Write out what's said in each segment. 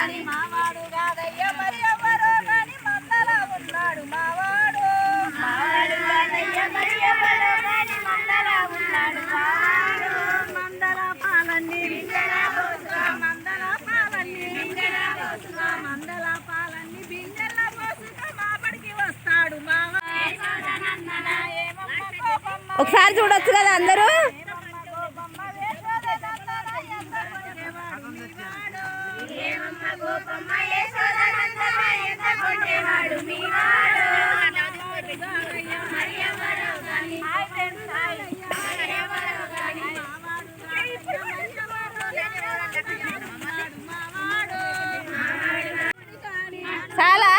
గాని మావాడు కాదయ్య మరి ఎవరో గాని మందల ఉన్నాడు మావాడు మావాడు కాదయ్య మరి ఎవరో గాని మందల ఉన్నాడు మావాడు మందల పాలన్నీ బిందెల పోసుగా మందల పాలన్నీ బిందెల పోసుగా మందల పాలన్నీ బిందెల పోసుగా మాపడికి వస్తాడు మావాడు ఒకసారి చూడొచ్చు కదా అందరూ. చాలా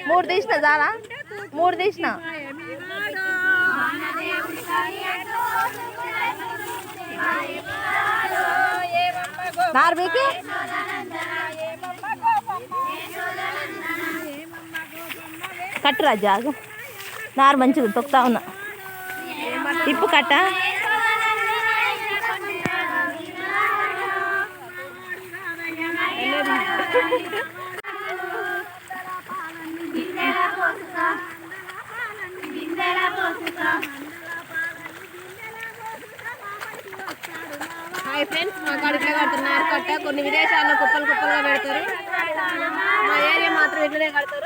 3 తీసిన చాలా 3 తీసిన నార్బీకి కట్టురా జాగు నారు మంచిది తొక్కుతా ఉన్నా ఇప్పు కట్ట హాయ్ ఫ్రెండ్స్, మా కాడ ఇట్లా కడుతున్నారు కట్ట. కొన్ని విదేశాల్లో కుప్పలు కుప్పలుగా పెడతారు, మా ఏరియా మాత్రం ఇట్లనే కడతారు.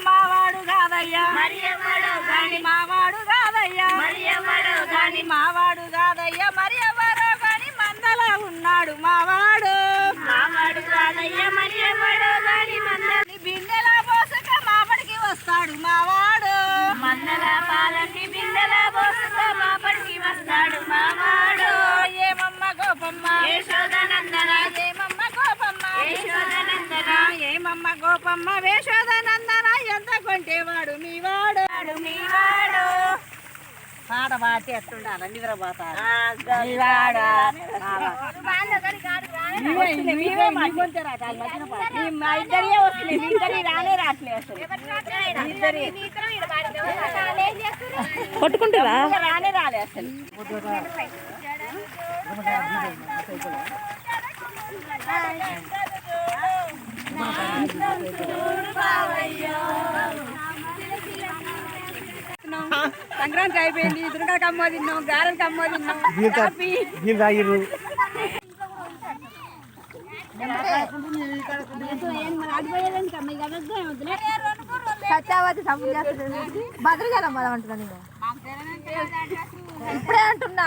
మావాడు కాదయ్యా మరి ఎవరో గాని మావాడు కాదయ్యా మరి ఎవరో గాని మావాడు కాదయ్యా మరి ఎవరో గాని మందల ఉన్నాడు మావాడు మావాడు కాదయ్యా మరి ఎవరో గాని మందల బిందెల పోసుక మాపడికి వస్తాడు మావాడు మందల పాలకి బిందెల పోసుక మాపడికి వస్తాడు మావాడు ఏమమ్మ గోపమ్మ యశోదనందన ఏమమ్మ గోపమ్మ యశోదనందన ఏమమ్మ గోపమ్మ యశోదనందన ఎంత కొంటేవాడు మీవాడు మీవాడు పాట పాటి ఎట్టుండాలి నిద్రపోతాడు మా ఇద్దరే వస్తున్నాయి, మీ ఇద్దరి రానే రావట్లేదు అసలు కొట్టుకుంటారా రానే రాలే అసలు. సంక్రాంతి అయిపోయింది, దుర్గా కమ్మ తిన్నాం, గారెలు కమ్మ తిన్నాం, సత్యావతి భద్రజలం మనం అంటున్నా నేను ఇప్పుడే అంటున్నా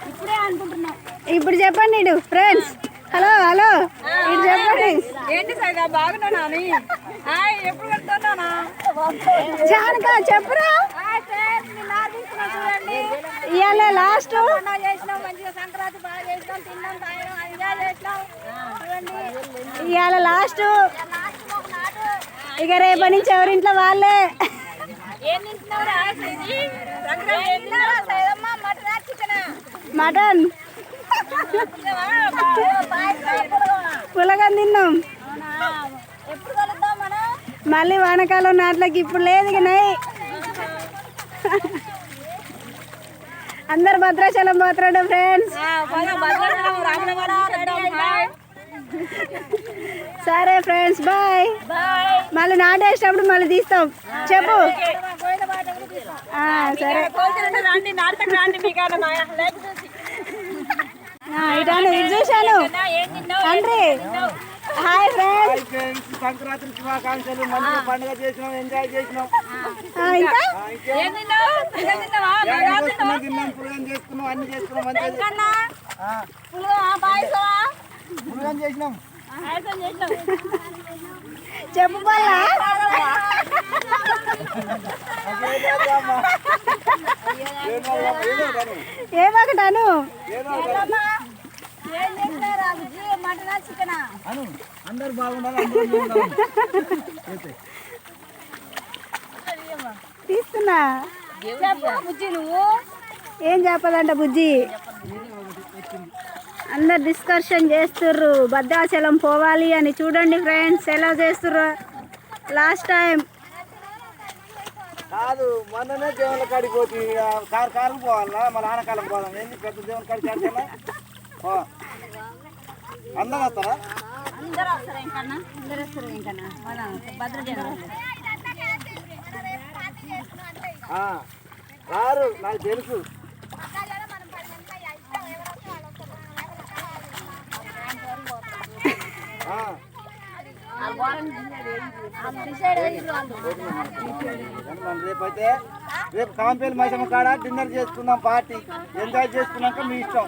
ఇప్పుడే అనుకుంటున్నాం. ఇప్పుడు చెప్పండి ఇడు ఫ్రెండ్స్. హలో హలో ఇటు చెప్పండి. ఏంటి సరిగా బాగున్నా ఎప్పుడు పెడుతున్నా జానకా చెప్పురా. ఇవాళ లాస్ట్ చేసినాం, మంచిగా సంక్రాంతి బాగా చేసినాం, తిన్నాం తాగినాం ఎంజాయ్ చేసినాం. ఇవాళ లాస్ట్, ఇక రేపటి నుంచి ఎవరింట్లో వాళ్ళే. ఏం తింటున్నావురా? మటన్ పులగం తిన్నాం. ఎప్పుడు కలుద్దాం మనం? మళ్ళీ వానకాలం నాట్లకి ఇప్పుడు లేదు ఇక నై. అందరు భద్రాచలం పోతున్నాడు ఫ్రెండ్స్. సరే ఫ్రెండ్స్ బాయ్. మళ్ళీ నాటేసినప్పుడు మళ్ళీ తీస్తాం. చెప్పు. సరే ఇటాను ఇది చూశాను తండ్రి. హాయ్ ఫ్రెండ్స్, సంక్రాంతి శుభాకాంక్షలు. మంచి పండుగ చేసినాం, ఎంజాయ్ చేసినాం. ఇంకా తిన్నాం, పులగం చేసుకున్నాం, అన్ని చేసుకున్నాం, మంచిగా పులగం చేసినాం. చెప్పు పల్లా. ఏమొకటాను మటన్ అను అందరు బాగుండాలి అందరూ బాగుండాలి. తీస్తున్నా బుజ్జి నువ్వు ఏం చెప్పాలంట బుజ్జి అందరు డిస్కషన్ చేస్తుర్రు భద్రాచలం పోవాలి అని. చూడండి ఫ్రెండ్స్ ఎలా చేస్తుర్రు. లాస్ట్ టైం కాదు మొన్ననే దేవుళ్ళ కాడికి పోతే కారు పోవాలా మన ఆనకాలం పోదాం. ఏంది పెద్ద దేవుని కాడికి ఆడితే అందరూ వస్తారా? అందరూ వస్తారు ఇంకన్నా, అందరూ వస్తారు ఇంకన్నా మన భద్రాచలం. రారు నాకు తెలుసు. రేపైతే రేపు కాంపేలు మైసమ్మ కాడ డిన్నర్ చేసుకుందాం. పార్టీ ఎంజాయ్ చేసుకున్నాక మీ ఇష్టం.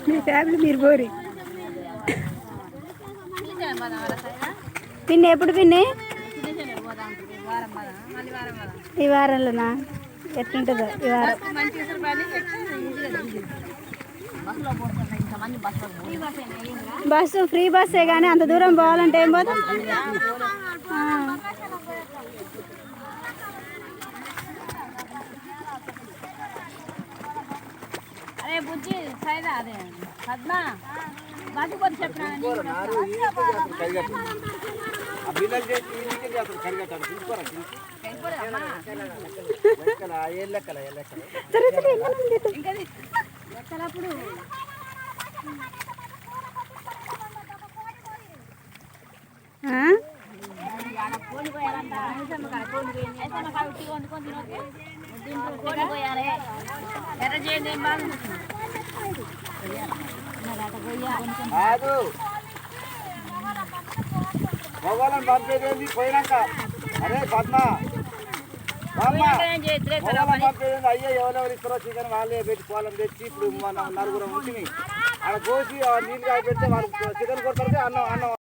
మీ ఫ్యామిలీ మీరు పోరి పిన్ని ఎప్పుడు పిన్ని ఈ వారంలోనా ఎట్లుంటుందో ఈ వారం. బస్సు ఫ్రీ బస్సే కానీ అంత దూరం పోవాలంటే ఏం పోతాం. అరే బుజ్జి సైదా అదే పద్మా బాటి కొద్ది చెప్పినా కాదు మొగోళ్ళని పంపేది పోయినాక. అరే పద్మ పంపేది అయ్యో ఎవరెవరు ఇస్తారో చికెన్ వాళ్ళే పెట్టి పోలం తెచ్చి ఇప్పుడు మన నలుగురం ఉంటుంది ఆడ కోసి నీళ్ళు కాయ పెడితే వాళ్ళు చికెన్ కొడతారు. అన్నం